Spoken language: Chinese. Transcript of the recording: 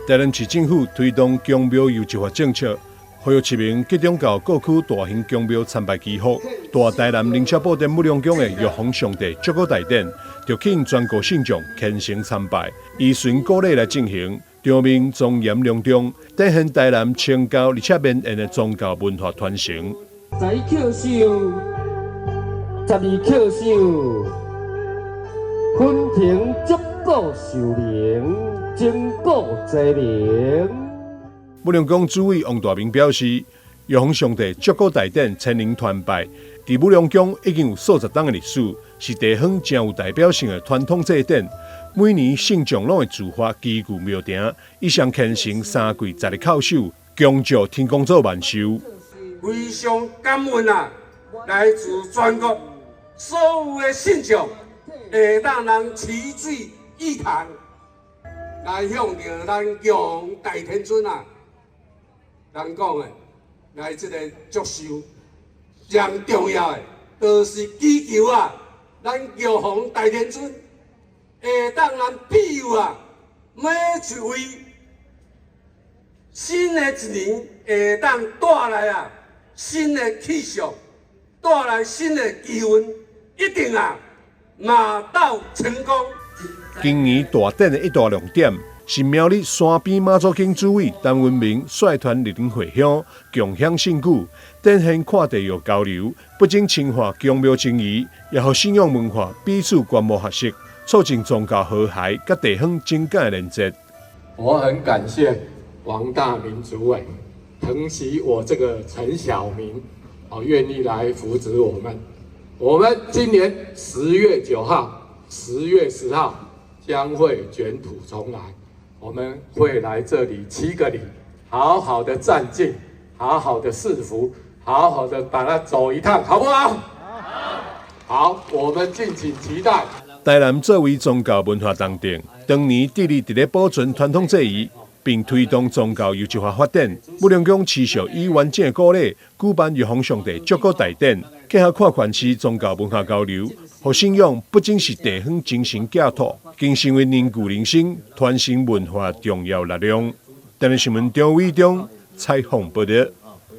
台南市政府推動宮廟遊執法政策，呼籲市民集中到各區大型宮廟參拜祈福。大台南靈車寶殿武良宮的玉皇上帝祝福大典，就請全國信眾虔誠參拜，依循古禮來進行，場面莊嚴隆重，展現台南清高而且綿延的宗教文化傳承。11叩首，12叩首，分庭祝古受靈，經古濟靈。武良宮主委王大明表示，玉皇上帝祝古大典千年傳拜，在武良宮已經有數十年的歷史，是地方真有代表性的傳統祭典。每年信眾攏會自發祈求廟埕，一向虔誠3跪10個叩首，恭祝天公祖萬壽。非常感恩啊！來自全國所有的信眾，會當人齊聚一堂，來向着咱玉皇大天尊啊，人講的，來這個祝壽，上重要的，就是祈求啊，咱玉皇大天尊會當人庇佑啊，每一位新的一年會當帶來啊。新的氣象，帶來新的機運，一定啊馬到成功。今年大典的一大亮點是苗栗山邊媽祖經主委陳文明率團莅臨回鄉，共享盛舉，展現跨地域交流，不僅深化宮廟情誼，也和信仰文化彼此觀摩學習，促進宗教和諧甲地方情感的連接。我很感謝王大明主委疼惜我這個陳小明，願意來扶植我們。我們今年10月9號、10月10號將會捲土重來，我們會來這裡7個里，好好的站進，好好的賜福，好好的把它走一趟，好不好？好，我們敬請期待。台南作為宗教文化重鎮，當年致力在保存傳統祭儀，並推動宗教遊執法發展。武良宮持續以完整的古禮舉辦玉皇上帝祝古大典，結合跨縣市宗教文化交流，讓信仰不僅是地方精神寄託，更成為凝聚人心、傳承文化重要力量。台南新聞張偉忠採訪報道。